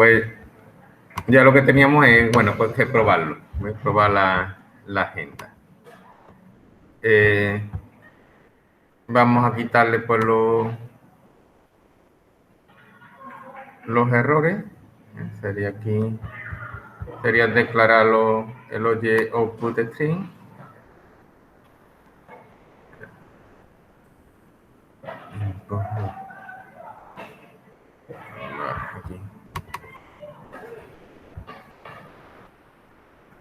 pues ya lo que teníamos es, bueno, pues que probarlo. Voy a probar la agenda. Vamos a quitarle pues los errores. Sería aquí, sería declararlo el object output string. Aquí.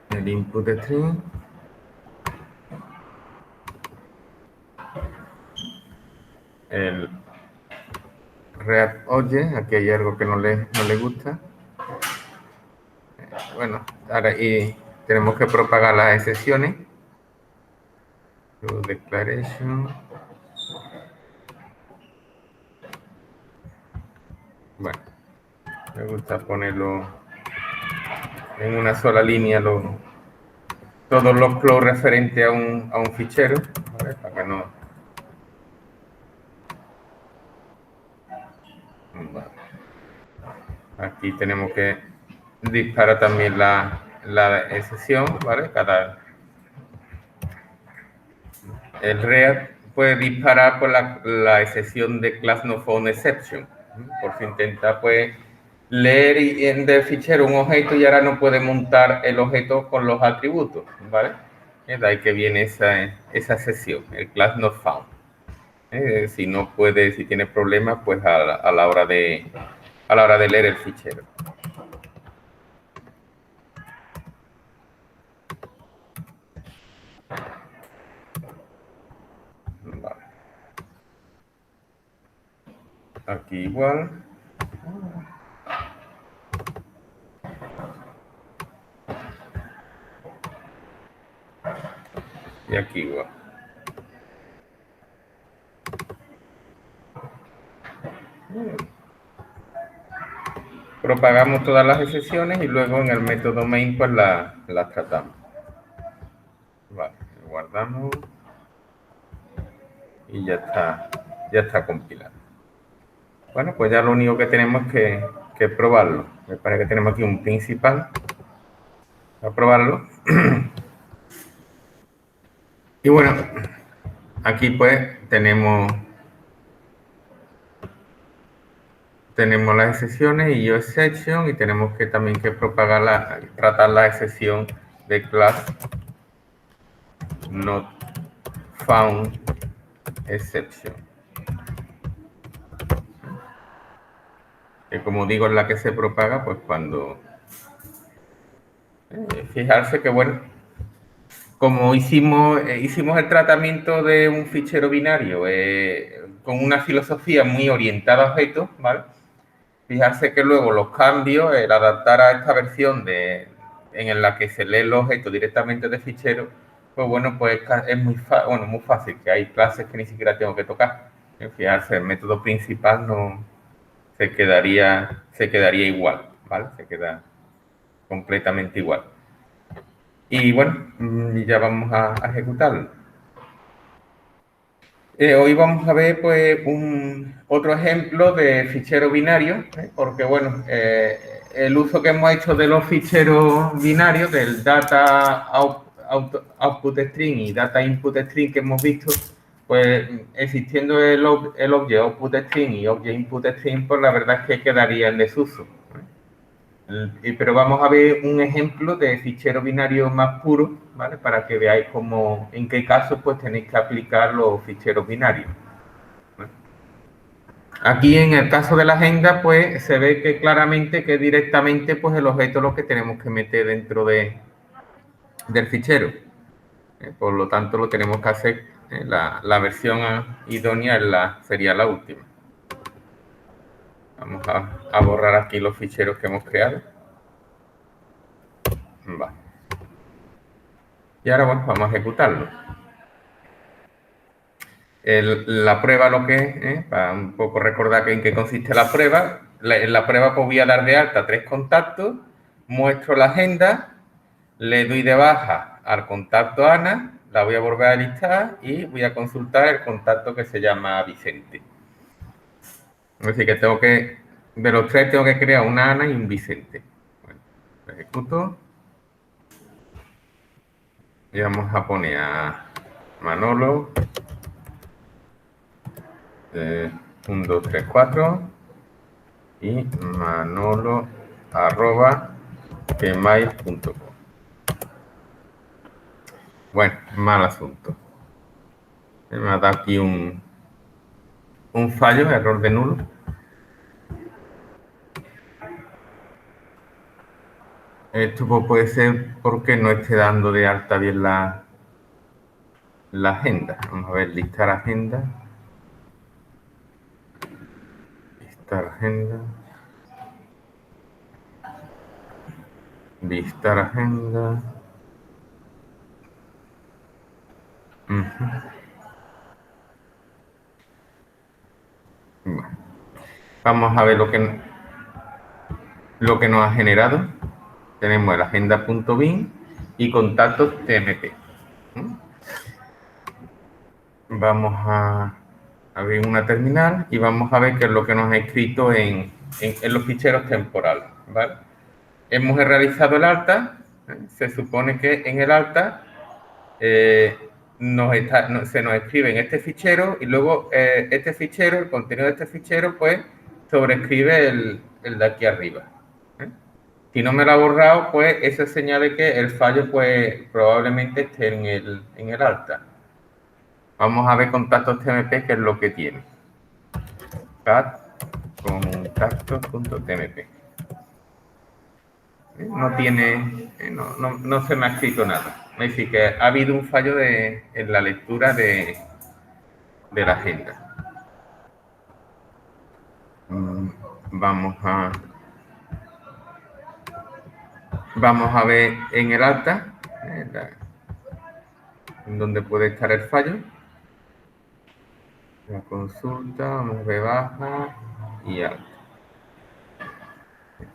El input string. El React Object, aquí hay algo que no le gusta. Bueno, ahora y tenemos que propagar las excepciones. Declaration. Bueno, me gusta ponerlo en una sola línea todos los flows referentes a un fichero, ¿vale? Para que no. Vale. Aquí tenemos que disparar también la excepción, ¿vale? El React puede disparar por la excepción de class no found exception, por si intenta pues leer del fichero un objeto y ahora no puede montar el objeto con los atributos, ¿vale? De ahí que viene esa excepción, el class not found. Si no puede, si tiene problemas, pues a la hora de leer el fichero. Vale. Aquí igual. Y aquí igual. Propagamos todas las excepciones y luego en el método main pues las tratamos. Vale, guardamos y ya está compilado. Bueno, pues ya lo único que tenemos es que probarlo. Me parece que tenemos aquí un principal para probarlo. Y bueno, aquí pues tenemos las excepciones y exception y tenemos que también que tratar la excepción de class not found exception. Que como digo es la que se propaga pues cuando fijarse que bueno, como hicimos el tratamiento de un fichero binario con una filosofía muy orientada a objetos, ¿vale? Fijarse que luego los cambios, el adaptar a esta versión en la que se lee el objeto directamente de fichero, pues bueno, pues es muy fácil, que hay clases que ni siquiera tengo que tocar. Fijarse, el método principal no se quedaría igual, ¿vale? Se queda completamente igual. Y bueno, ya vamos a ejecutarlo. Hoy vamos a ver pues otro ejemplo de fichero binario, porque bueno, el uso que hemos hecho de los ficheros binarios, del data output string y data input string que hemos visto, pues existiendo el object output string y object input string, pues la verdad es que quedaría en desuso. Pero vamos a ver un ejemplo de fichero binario más puro, ¿vale? Para que veáis en qué casos pues tenéis que aplicar los ficheros binarios. ¿Vale? Aquí en el caso de la agenda, pues se ve que claramente que directamente pues el objeto es lo que tenemos que meter dentro del fichero. Por lo tanto, lo tenemos que hacer, la versión idónea sería la última. Vamos a borrar aquí los ficheros que hemos creado. Vale. Y ahora bueno, vamos a ejecutarlo. La prueba lo que es, para un poco recordar en qué consiste la prueba. En la prueba pues voy a dar de alta 3 contactos, muestro la agenda, le doy de baja al contacto Ana, la voy a volver a listar y voy a consultar el contacto que se llama Vicente. Es decir, que tengo que De los tres tengo que crear una Ana y un Vicente. Bueno, lo ejecuto. Y vamos a poner a Manolo. 1, 2, 3, 4. Y Manolo arroba gmail.com. Bueno, mal asunto. Me ha dado aquí un fallo, error de nulo. Esto puede ser porque no esté dando de alta bien la agenda. Vamos a ver, listar agenda. Listar agenda. Listar agenda. Bueno, vamos a ver lo que nos ha generado. Tenemos el agenda.bin y contactos TMP. Vamos a abrir una terminal y vamos a ver qué es lo que nos ha escrito en los ficheros temporales. ¿Vale? Hemos realizado el alta. Se supone que en el alta se nos escribe en este fichero y luego este fichero, el contenido de este fichero, pues sobrescribe el de aquí arriba. Si no me lo ha borrado, pues eso señala que el fallo pues probablemente esté en el alta. Vamos a ver contactos TMP, que es lo que tiene. Cat contactos.tmp. No tiene, no se me ha escrito nada. Es decir, que ha habido un fallo en la lectura de la agenda. Vamos a ver en el alta, en donde puede estar el fallo. La consulta, vamos a ver baja y alta.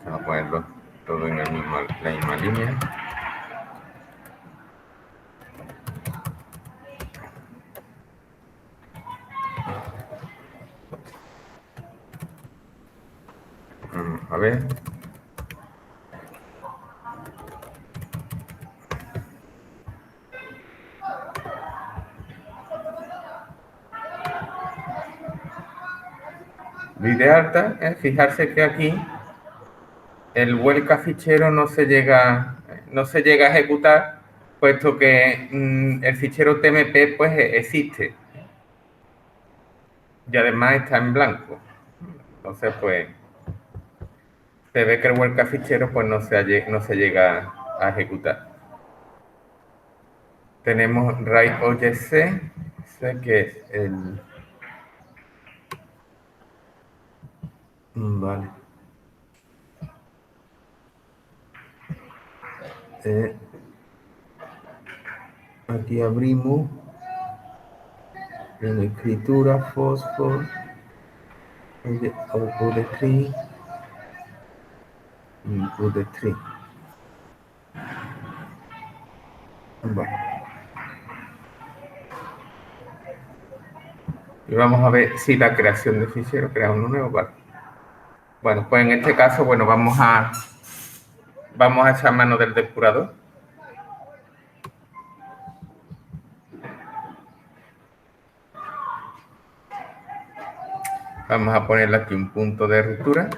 Vamos a ponerlo todo en la misma línea. Vamos a ver. De alta, fijarse que aquí el vuelca fichero no se llega a ejecutar, puesto que el fichero TMP pues existe y además está en blanco. Entonces pues se ve que el vuelca fichero pues no se llega a ejecutar. Tenemos write OJC, que es el... Vale. Aquí abrimos en escritura, fósforo, output de tree, input de tree. Vale. Y vamos a ver si la creación de fichero crea uno nuevo. Vale. Bueno, pues en este caso, bueno, vamos a echar mano del depurador. Vamos a ponerle aquí un punto de ruptura.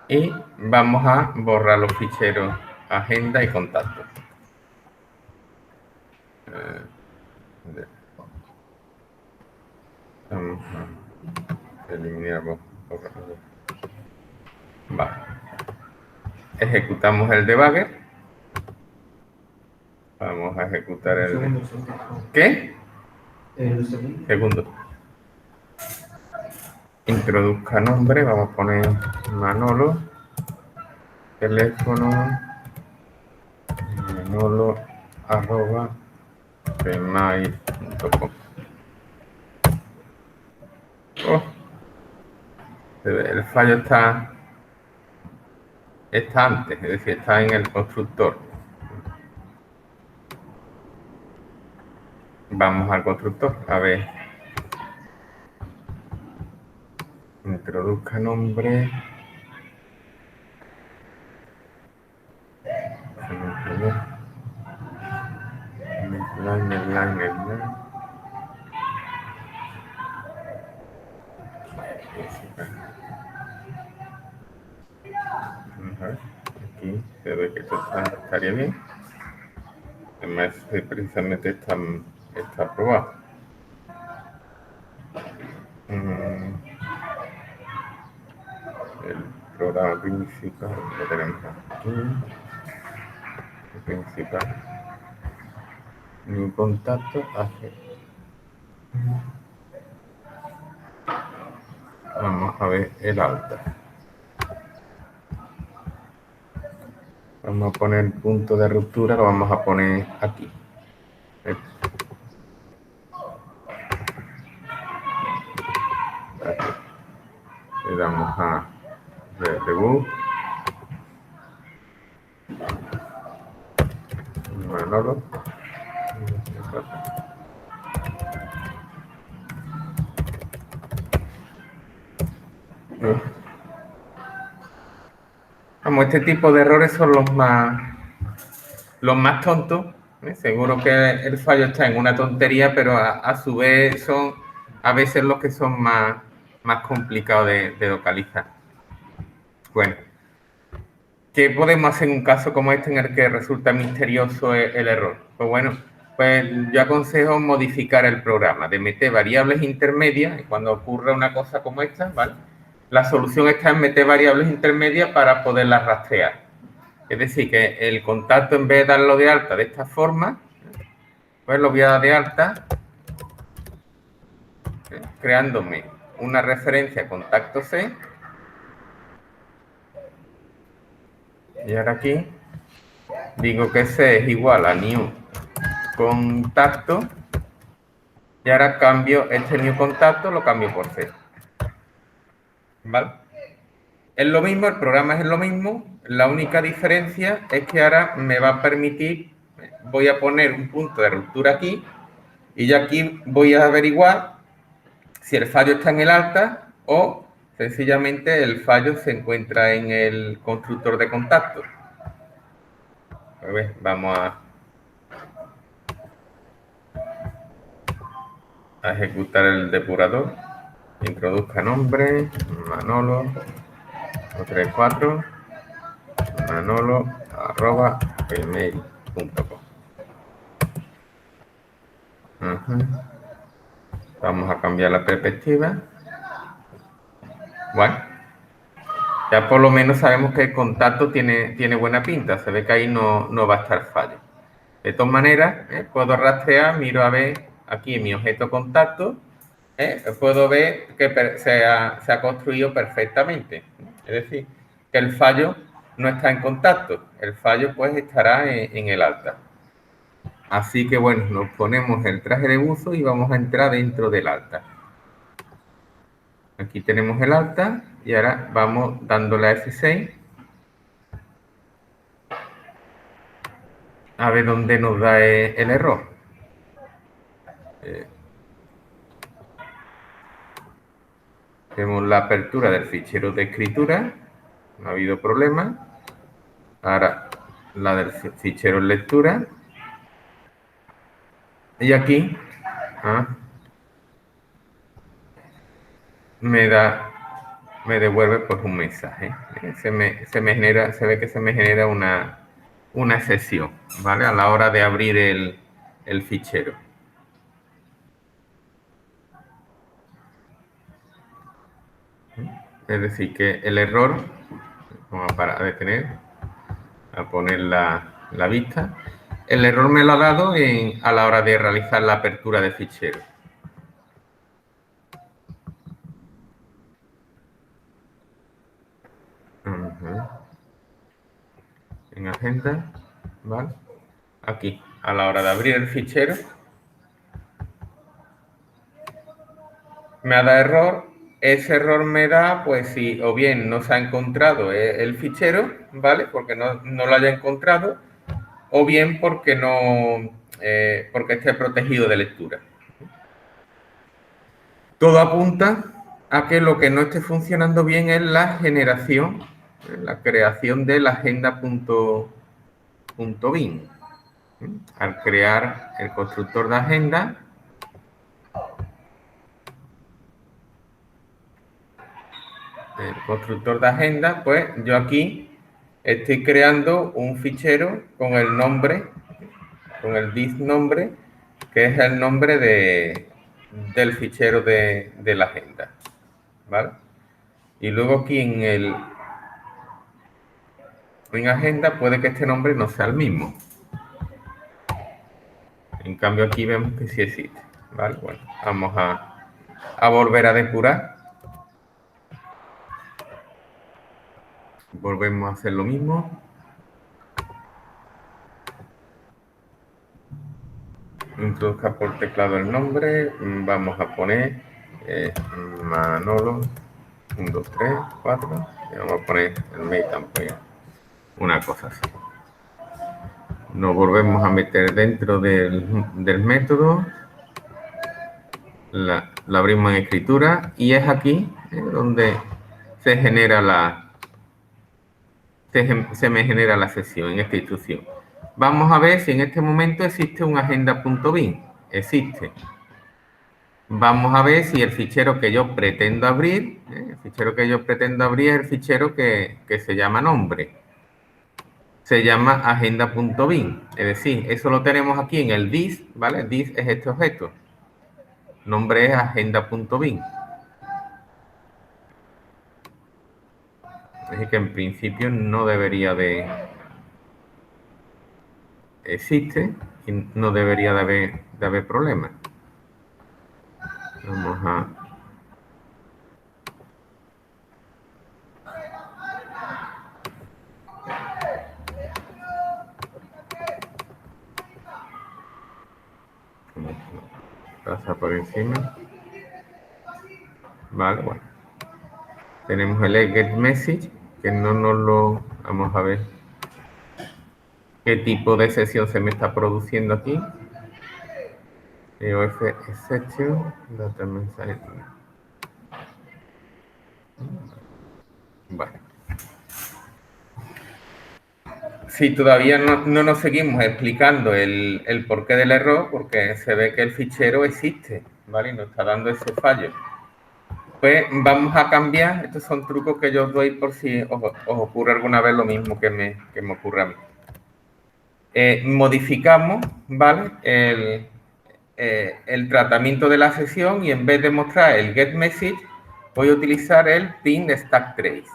Y vamos a borrar los ficheros agenda y contacto. Vamos a eliminar. Vale. Ejecutamos el debugger. Vamos a ejecutar el... ¿Qué? Segundo. Introduzca nombre. Vamos a poner Manolo. Teléfono. Manolo arroba gmail.com. El fallo está antes, es decir, está en el constructor. Vamos al constructor, a ver. Introduzca nombre. Midline. Ajá. Aquí se ve que esto estaría bien. Además, precisamente está aprobado. El programa principal lo tenemos aquí. El principal. New contacto hace. Vamos a ver el alta. Vamos a poner el punto de ruptura, lo vamos a poner aquí. Aquí. Le damos a debug. Manolo. Vamos, este tipo de errores son los más tontos. Seguro que el fallo está en una tontería, pero a su vez son a veces los que son más complicados de localizar. Bueno, ¿qué podemos hacer en un caso como este en el que resulta misterioso el error? Pues bueno, pues yo aconsejo modificar el programa, de meter variables intermedias, y cuando ocurra una cosa como esta, ¿vale? La solución está en meter variables intermedias para poderlas rastrear. Es decir, que el contacto, en vez de darlo de alta de esta forma, pues lo voy a dar de alta creándome una referencia a contacto C. Y ahora aquí digo que C es igual a new contacto. Y ahora cambio este new contacto, lo cambio por C. ¿Vale? Es lo mismo, el programa es lo mismo. La única diferencia es que ahora me va a permitir, voy a poner un punto de ruptura aquí. Y ya aquí voy a averiguar si el fallo está en el alta o sencillamente el fallo se encuentra en el constructor de contacto. A ver, vamos a ejecutar el depurador. Introduzca nombre, Manolo, 34, manolo@gmail.com. Vamos a cambiar la perspectiva. Bueno, ya por lo menos sabemos que el contacto tiene buena pinta. Se ve que ahí no va a estar fallo. De todas maneras, puedo rastrear, miro a ver aquí en mi objeto contacto, puedo ver que se ha construido perfectamente. Es decir, que el fallo no está en contacto, el fallo pues estará en el alta. Así que bueno, nos ponemos el traje de buzo y vamos a entrar dentro del alta. Aquí tenemos el alta y ahora vamos dándole a F6 a ver dónde nos da el error. Tenemos la apertura del fichero de escritura, no ha habido problema. Ahora la del fichero en lectura. Y aquí me devuelve pues un mensaje. Se ve que se me genera una excepción, ¿vale? A la hora de abrir el fichero. Es decir, que el error, vamos a detener, a poner la vista, el error me lo ha dado a la hora de realizar la apertura de fichero. En agenda, ¿vale? Aquí, a la hora de abrir el fichero, me ha dado error. Ese error me da, pues, si o bien no se ha encontrado el fichero, ¿vale? Porque no lo haya encontrado, o bien porque porque esté protegido de lectura. Todo apunta a que lo que no esté funcionando bien es la generación, la creación de la agenda.bin. Al crear el constructor de agenda, pues yo aquí estoy creando un fichero con el nombre, con el disnombre, que es el nombre del fichero de la agenda, ¿vale? Y luego aquí en agenda puede que este nombre no sea el mismo. En cambio aquí vemos que sí existe, ¿vale? Bueno, vamos a volver a depurar. Volvemos a hacer lo mismo. Introduzca por teclado el nombre. Vamos a poner Manolo 1, 2, 3, 4. Y vamos a poner el mail tampoco. Una cosa así. Nos volvemos a meter dentro del método. La abrimos en escritura y es aquí donde se me genera la sesión en esta instrucción. Vamos a ver si en este momento existe un agenda.bin. Existe. Vamos a ver si el fichero que yo pretendo abrir, es el fichero que se llama nombre. Se llama agenda.bin. Es decir, eso lo tenemos aquí en el dis, ¿vale? Dis es este objeto. Nombre es agenda.bin. Es decir, que en principio no debería de... Existe y no debería de haber problemas. Vamos a... Pasa por encima. Vale, bueno. Tenemos el get message, que no nos lo... Vamos a ver qué tipo de sesión se me está produciendo aquí. EOF exception, data mensaje. Bueno. Si todavía no nos seguimos explicando el porqué del error, porque se ve que el fichero existe, ¿vale? Y nos está dando ese fallo. Pues vamos a cambiar, estos son trucos que yo os doy por si os ocurre alguna vez lo mismo que me ocurre a mí. Modificamos, ¿vale? El tratamiento de la sesión y en vez de mostrar el getMessage, voy a utilizar el print stack trace.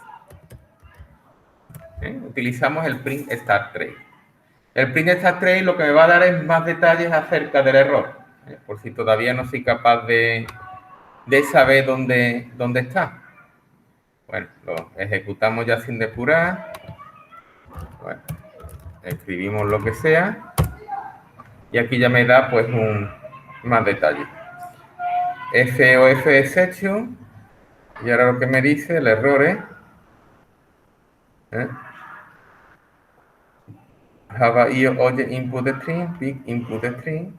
Utilizamos el print stack trace. El print stack trace lo que me va a dar es más detalles acerca del error, por si todavía no soy capaz de saber dónde está. Bueno, lo ejecutamos ya sin depurar. Bueno, escribimos lo que sea. Y aquí ya me da pues más detalle. FOF exception. Y ahora lo que me dice, el error es have a object input string, big input string.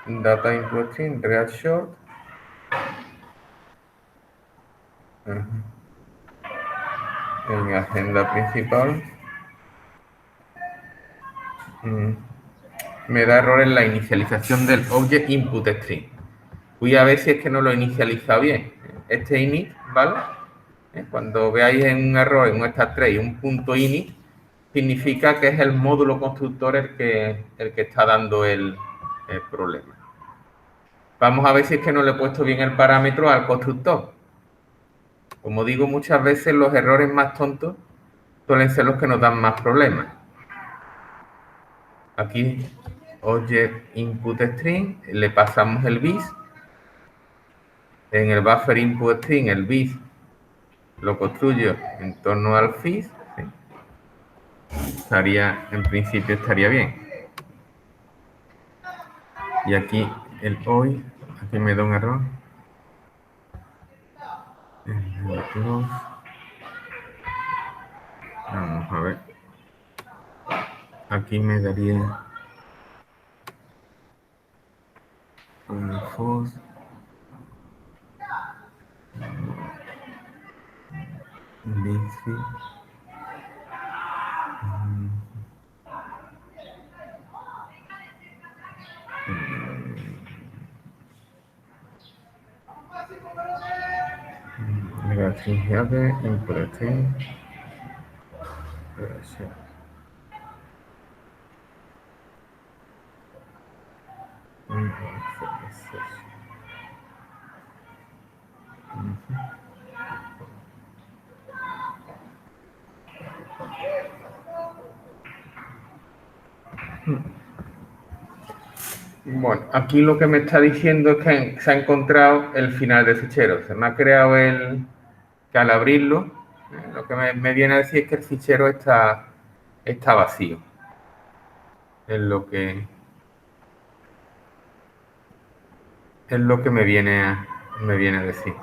Data input string, real short. En agenda principal. Me da error en la inicialización del object input string. Voy a ver si es que no lo he inicializado bien. Este init, ¿vale? Cuando veáis en un error en un stack trace un punto init, significa que es el módulo constructor el que está dando el problema. Vamos a ver si es que no le he puesto bien el parámetro al constructor. Como digo muchas veces, los errores más tontos suelen ser los que nos dan más problemas. Aquí, object input string, le pasamos el bis. En el buffer input string, el bis lo construyo en torno al fis. ¿Sí? En principio estaría bien. Y aquí el hoy, aquí me da un error. Vamos a ver. Aquí me daría... Fos. Bici. Negatividade, imperativa. Bueno, aquí lo que me está diciendo es que se ha encontrado el final del fichero. Se me ha creado que al abrirlo, lo que me viene a decir es que el fichero está vacío. Es lo que me viene a decir.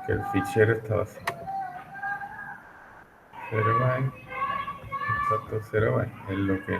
Que el fichero está vacío. 0 byte, exacto, 0 byte, es lo que...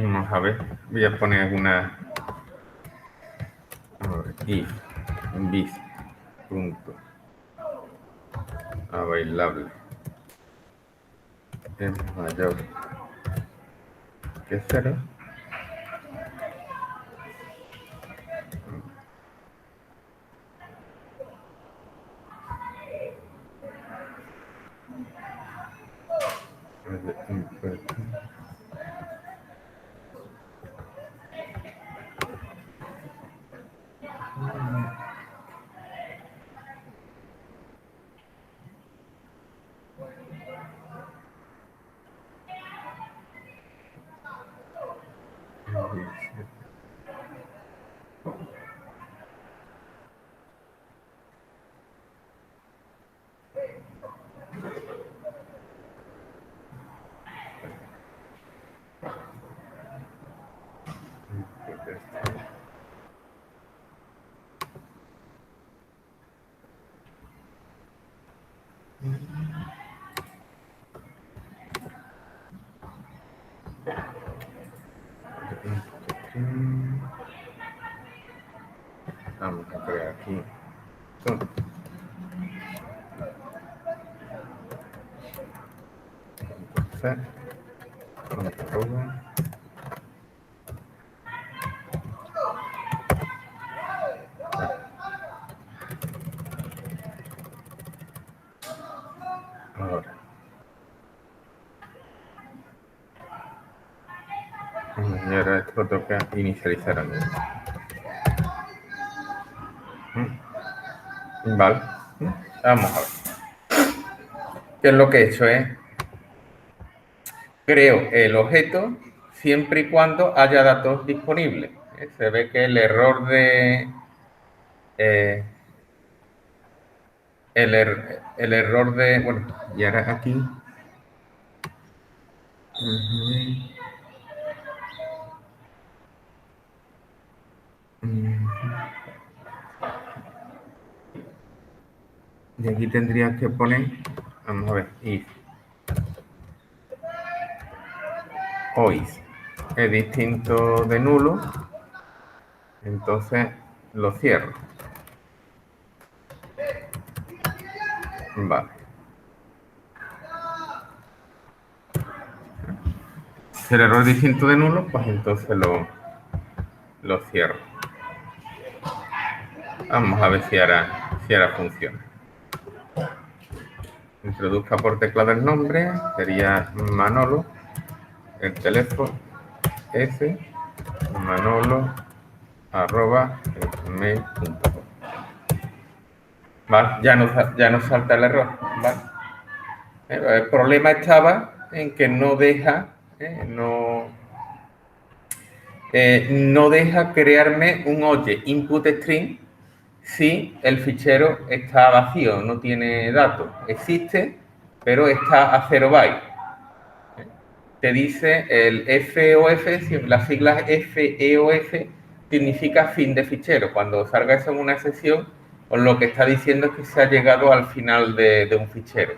Vamos a ver, voy a poner alguna... if, bis, punto, a bailable, es mayor que 0. Vamos a crear aquí. Ahora. Y ahora esto toca inicializar a mí. Vale. Vamos a ver. ¿Qué es lo que he hecho? Creo el objeto siempre y cuando haya datos disponibles. Se ve que el error de... el error de... Bueno, y ahora aquí... Y aquí tendría que poner... Vamos a ver, if o is es distinto de nulo, entonces lo cierro. Vale. Si el error es distinto de nulo, pues entonces lo cierro. Vamos a ver si ahora funciona. Introduzca por teclado el nombre, sería Manolo, el teléfono S, Manolo, gmail.com. ¿Vale? Ya no salta el error, ¿vale? El problema estaba en que no deja, no deja crearme un objeto input string si el fichero está vacío, no tiene datos. Existe, pero está a 0 bytes. Te dice el FOF, las siglas FEOF significa fin de fichero. Cuando salga eso en una sesión, os lo que está diciendo es que se ha llegado al final de un fichero,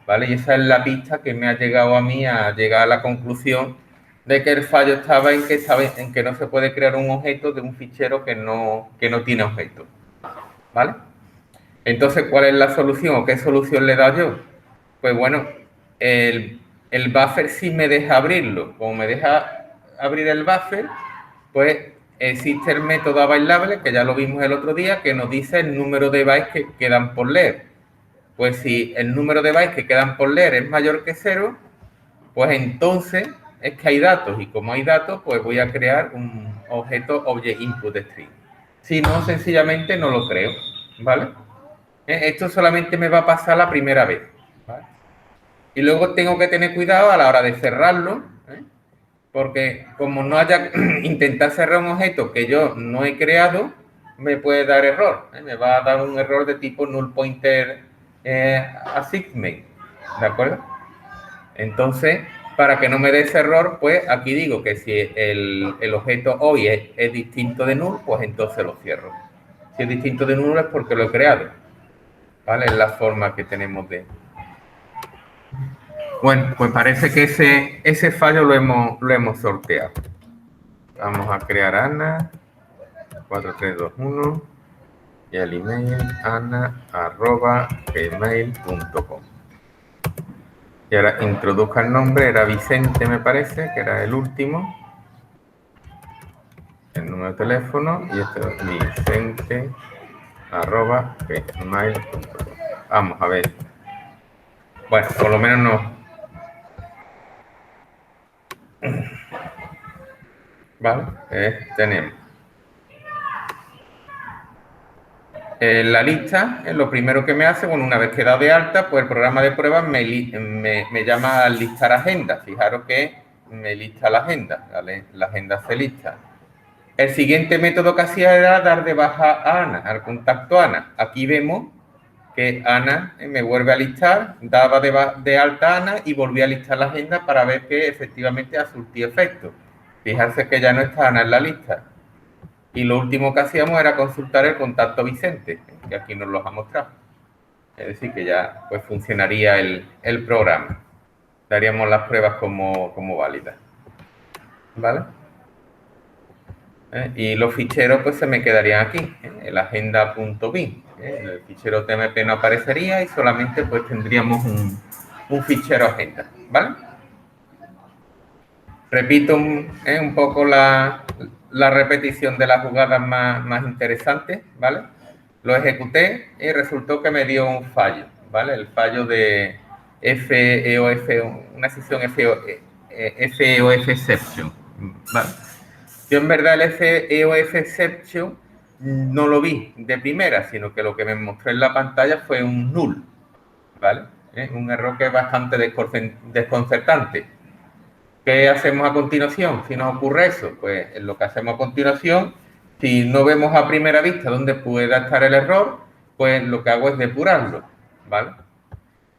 ¿vale? Y esa es la pista que me ha llegado a mí a llegar a la conclusión de que el fallo estaba en que no se puede crear un objeto de un fichero que no tiene objeto, ¿vale? Entonces, ¿cuál es la solución o qué solución le da yo? Pues bueno, el buffer sí me deja abrirlo. Como me deja abrir el buffer, pues existe el método available, que ya lo vimos el otro día, que nos dice el número de bytes que quedan por leer. Pues si el número de bytes que quedan por leer es mayor que 0, pues entonces es que hay datos. Y como hay datos, pues voy a crear un objeto object input string. Si no, sencillamente no lo creo, ¿vale? Esto solamente me va a pasar la primera vez, ¿vale? Y luego tengo que tener cuidado a la hora de cerrarlo, ¿eh? Porque como no haya intentar cerrar un objeto que yo no he creado, me puede dar error, ¿eh? Me va a dar un error de tipo null pointer assignment, ¿de acuerdo? Entonces, para que no me dé ese error, pues aquí digo que si el objeto hoy es distinto de null, pues entonces lo cierro. Si es distinto de null es porque lo he creado, ¿vale? Es la forma que tenemos de... Bueno, pues parece que ese fallo lo hemos sorteado. Vamos a crear Ana 4321 y el email ana@gmail.com. Y ahora introduzca el nombre, era Vicente me parece, que era el último. El número de teléfono y esto es vicente@gmail.com. Vamos a ver. Bueno, por lo menos no. Vale, tenemos la lista, lo primero que me hace, bueno, una vez que he dado de alta, pues el programa de pruebas me llama a listar agenda. Fijaros que me lista la agenda, ¿vale? La agenda se lista. El siguiente método que hacía era dar de baja a Ana, al contacto Ana. Aquí vemos que Ana me vuelve a listar, daba de alta a Ana y volví a listar la agenda para ver que efectivamente ha surtido efecto. Fijarse que ya no está Ana en la lista. Y lo último que hacíamos era consultar el contacto Vicente, que aquí nos lo ha mostrado. Es decir, que ya pues funcionaría el programa. Daríamos las pruebas como válidas. ¿Vale? Y los ficheros pues se me quedarían aquí, el agenda.bin. El fichero TMP no aparecería y solamente pues tendríamos un fichero agenda. ¿Vale? Repito un poco la repetición de las jugadas más interesantes, ¿vale? Lo ejecuté y resultó que me dio un fallo, ¿vale? El fallo de FEOF, una sesión FEOF exception, ¿vale? Yo en verdad el FEOF exception no lo vi de primera, sino que lo que me mostró en la pantalla fue un null, ¿vale? Un error que es bastante desconcertante. ¿Qué hacemos a continuación si nos ocurre eso? Pues lo que hacemos a continuación, si no vemos a primera vista dónde pueda estar el error, pues lo que hago es depurarlo, ¿vale?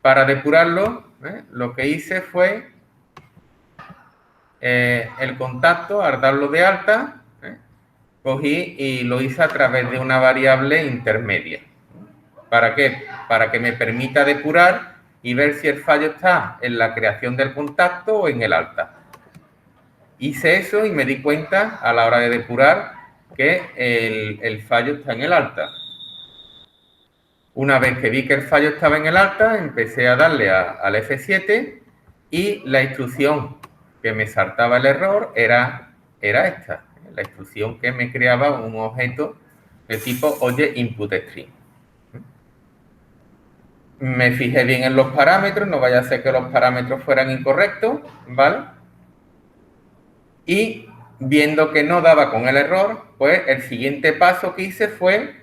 Para depurarlo, lo que hice fue el contacto, al darlo de alta, cogí y lo hice a través de una variable intermedia. ¿Para qué? Para que me permita depurar y ver si el fallo está en la creación del contacto o en el alta. Hice eso y me di cuenta a la hora de depurar que el fallo está en el alta. Una vez que vi que el fallo estaba en el alta, empecé a darle al F7 y la instrucción que me saltaba el error era esta, la instrucción que me creaba un objeto de tipo object input string. Me fijé bien en los parámetros, no vaya a ser que los parámetros fueran incorrectos, ¿vale? Y viendo que no daba con el error, pues el siguiente paso que hice fue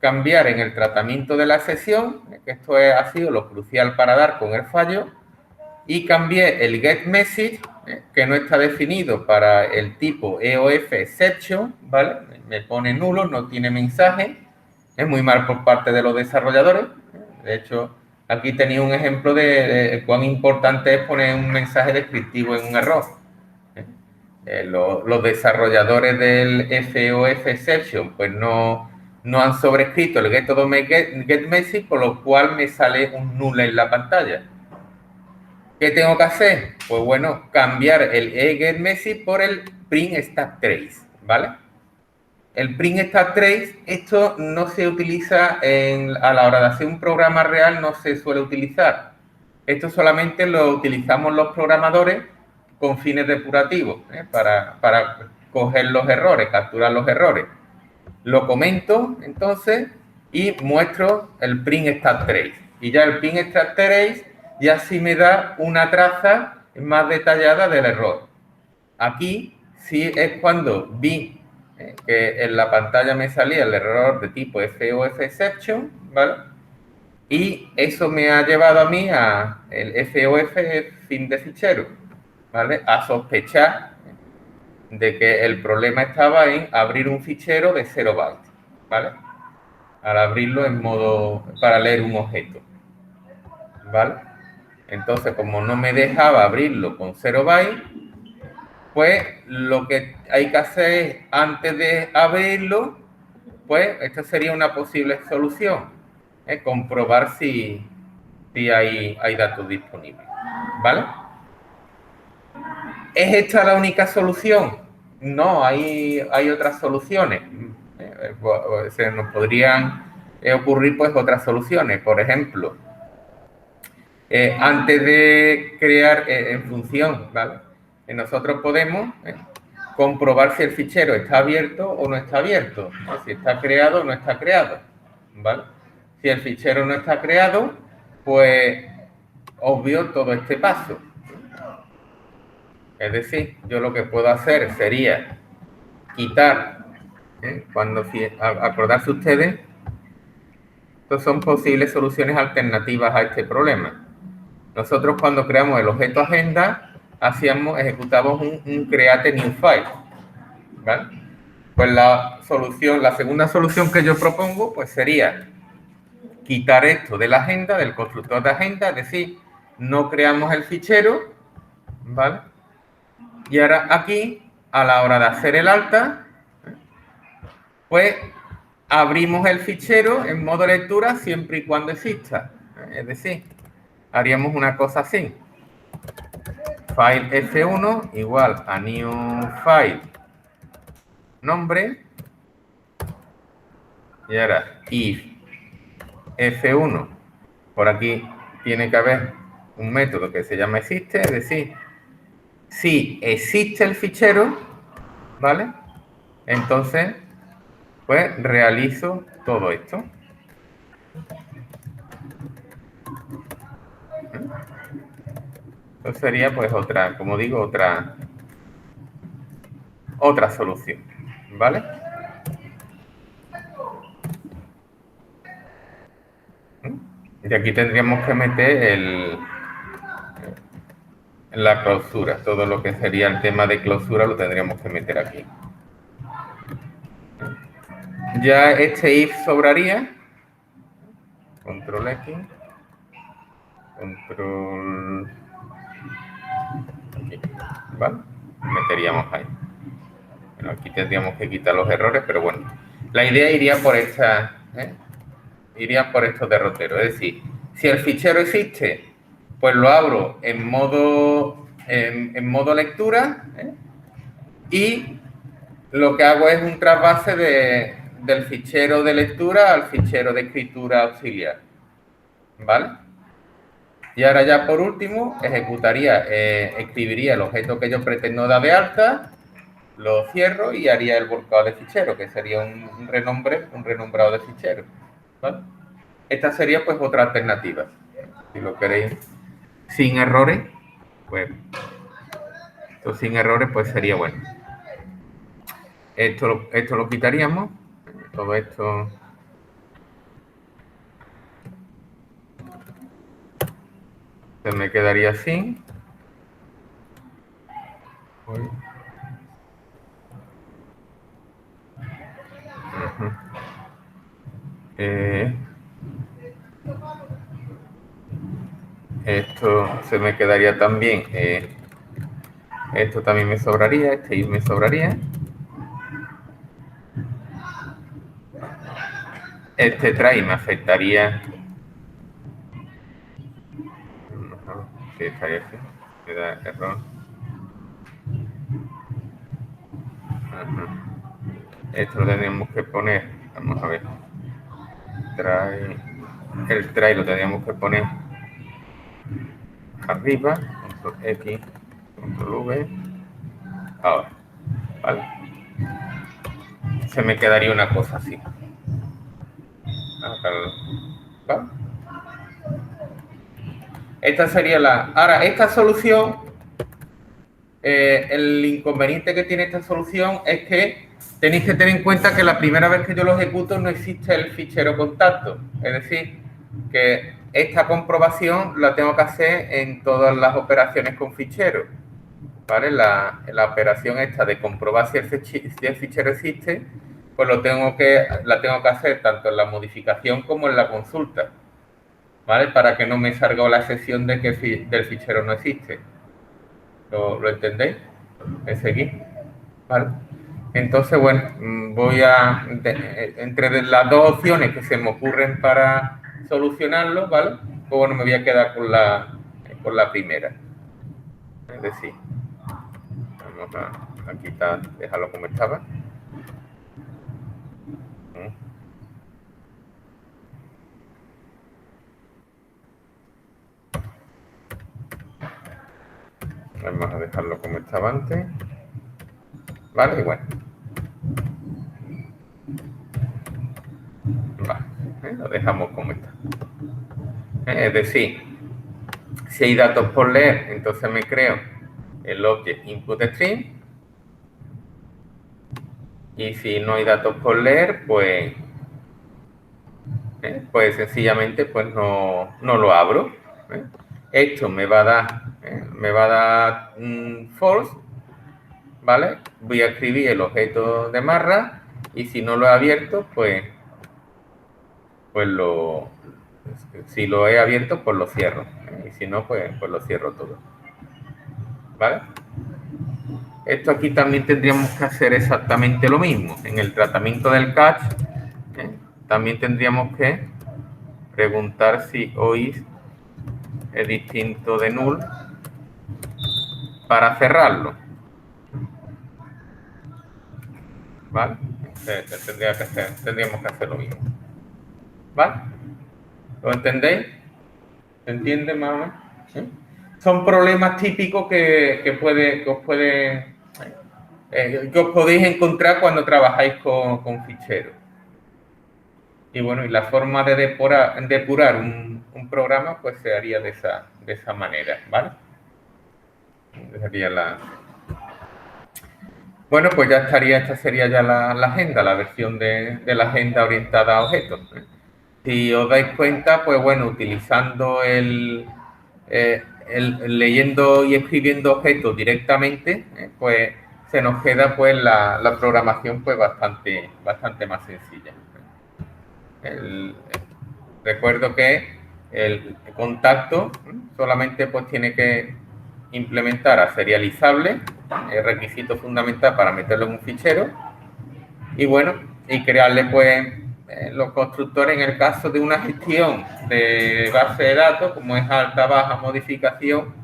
cambiar en el tratamiento de la sesión, que esto ha sido lo crucial para dar con el fallo, y cambié el getMessage, que no está definido para el tipo EOF exception, ¿vale? Me pone nulo, no tiene mensaje, es muy mal por parte de los desarrolladores. De hecho, aquí tenía un ejemplo de cuán importante es poner un mensaje descriptivo en un error. Los desarrolladores del FOF exception pues no han sobrescrito el getMessage, por lo cual me sale un null en la pantalla. ¿Qué tengo que hacer? Pues bueno, cambiar el getMessage por el print_stack_trace, ¿vale? El print_stack_trace, esto no se utiliza a la hora de hacer un programa real, no se suele utilizar. Esto solamente lo utilizamos los programadores con fines depurativos, para coger los errores, capturar los errores. Lo comento entonces y muestro el print_stack_trace. Y ya el print_stack_trace ya sí me da una traza más detallada del error. Aquí sí es cuando vi que en la pantalla me salía el error de tipo FOF exception, ¿vale? Y eso me ha llevado a mí a el FOF fin de fichero, ¿vale? A sospechar de que el problema estaba en abrir un fichero de 0 bytes, ¿vale? Al abrirlo en modo para leer un objeto, ¿vale? Entonces, como no me dejaba abrirlo con 0 bytes, pues lo que hay que hacer es, antes de abrirlo, pues esta sería una posible solución, comprobar si hay datos disponibles, ¿vale? ¿Es esta la única solución? No, hay otras soluciones. Se nos podrían ocurrir pues otras soluciones. Por ejemplo, antes de crear en función, ¿vale? Nosotros podemos comprobar si el fichero está abierto o no está abierto, si está creado o no está creado, ¿vale? Si el fichero no está creado, pues obvio todo este paso. Es decir, yo lo que puedo hacer sería quitar, acordarse ustedes, estas son posibles soluciones alternativas a este problema. Nosotros cuando creamos el objeto agenda, ejecutamos un create new file, ¿vale? Pues la segunda solución que yo propongo, pues sería quitar esto de la agenda, del constructor de agenda, es decir, no creamos el fichero, ¿vale? Y ahora aquí, a la hora de hacer el alta, pues abrimos el fichero en modo lectura siempre y cuando exista. Es decir, haríamos una cosa así. File F1 igual a new file nombre. Y ahora if F1, por aquí tiene que haber un método que se llama existe, es decir, si existe el fichero, ¿vale? Entonces, pues realizo todo esto. Eso sería pues otra, como digo, otra solución, ¿vale? Y aquí tendríamos que meter la clausura, todo lo que sería el tema de clausura lo tendríamos que meter aquí. Ya este if sobraría, control X, control aquí, ¿vale? Meteríamos ahí. Bueno, aquí tendríamos que quitar los errores, pero bueno, la idea iría por esta, iría por estos derroteros, es decir, si el fichero existe, pues lo abro en modo lectura, y lo que hago es un trasvase del fichero de lectura al fichero de escritura auxiliar, ¿vale? Y ahora ya por último escribiría el objeto que yo pretendo dar de alta, lo cierro y haría el volcado de fichero, que sería un renombrado de fichero, ¿vale? Esta sería pues otra alternativa. Si lo queréis sin errores, pues sin errores pues sería bueno. Esto lo quitaríamos. Todo esto se me quedaría así. Eh, esto se me quedaría también. Esto también me sobraría. Este me sobraría. Este try me afectaría. Sí, estaría así. Me da error. Ajá. Esto lo tendríamos que poner. Vamos a ver. Try. El try lo tendríamos que poner arriba. Control X. Control V. Ahora. Vale. Se me quedaría una cosa así. ¿Vale? Esta sería la... Ahora, esta solución, el inconveniente que tiene esta solución es que tenéis que tener en cuenta que la primera vez que yo lo ejecuto no existe el fichero contacto. Es decir, que esta comprobación la tengo que hacer en todas las operaciones con ficheros. ¿Vale? La operación esta de comprobar si el fichero existe, pues la tengo que hacer tanto en la modificación como en la consulta. ¿Vale? Para que no me salga la excepción de que del fichero no existe. ¿Lo entendéis? ¿Me seguís? ¿Vale? Entonces, bueno, voy a... entre las dos opciones que se me ocurren para solucionarlo, ¿vale? Pues bueno, me voy a quedar con la primera. Es decir, vamos a quitar, dejarlo como estaba. Vamos a dejarlo como estaba antes. ¿Vale? Y bueno. Vale. Lo dejamos como está. Es decir, si hay datos por leer, entonces me creo el object input string. Y si no hay datos por leer, pues sencillamente pues no lo abro. Esto me va a dar false, ¿vale? Voy a escribir el objeto de marra y si no lo he abierto, pues si lo he abierto, pues lo cierro. Y si no, pues lo cierro todo. ¿Vale? Esto aquí también tendríamos que hacer exactamente lo mismo. En el tratamiento del catch, también tendríamos que preguntar si OIS es distinto de null para cerrarlo. ¿Vale? Tendríamos que hacer lo mismo. ¿Vale? ¿Lo entendéis? ¿Se entiende más o menos? ¿Sí? Son problemas típicos que os podéis encontrar cuando trabajáis con ficheros. Y bueno, y la forma de depurar un programa, pues se haría de esa manera, ¿vale? Sería Bueno, pues ya estaría, esta sería ya la agenda, la versión de la agenda orientada a objetos. Si os dais cuenta, pues bueno, utilizando leyendo y escribiendo objetos directamente, pues se nos queda pues la programación pues bastante más sencilla. Recuerdo que el contacto solamente pues tiene que implementar a serializable, el requisito fundamental para meterlo en un fichero, y bueno, y crearle pues los constructores en el caso de una gestión de base de datos, como es alta, baja, modificación,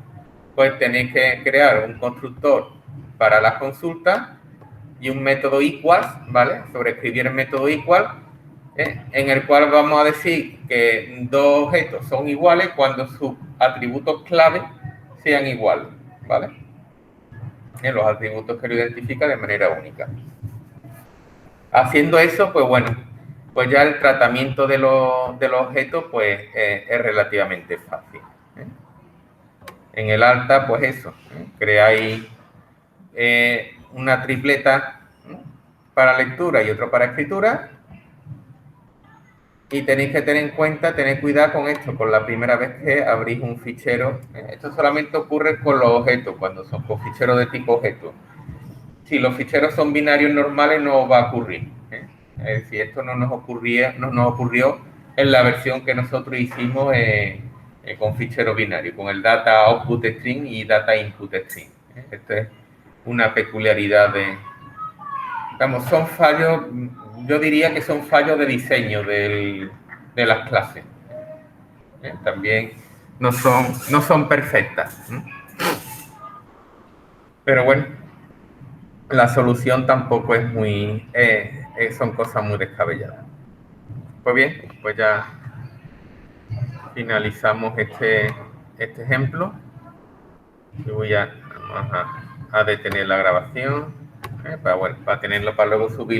pues tenéis que crear un constructor para las consultas y un método equals, ¿vale? Sobreescribir el método equal, en el cual vamos a decir que dos objetos son iguales cuando sus atributos clave sean iguales, ¿vale? Los atributos que lo identifica de manera única. Haciendo eso, pues bueno, pues ya el tratamiento de los objetos pues es relativamente fácil. En el alta, pues eso, creáis una tripleta para lectura y otro para escritura. Y tenéis que tener en cuenta, tener cuidado con esto, con la primera vez que abrís un fichero. Esto solamente ocurre con los objetos, cuando son con ficheros de tipo objeto. Si los ficheros son binarios normales, no va a ocurrir. Es decir, esto no nos ocurrió en la versión que nosotros hicimos con fichero binario, con el data output string y data input string. Esto es una peculiaridad de... Vamos, son fallos, yo diría que son fallos de diseño de las clases. También no son perfectas. Pero bueno, la solución tampoco es muy... son cosas muy descabelladas. Pues bien, pues ya finalizamos este ejemplo. Y vamos a detener la grabación para tenerlo para luego subirlo.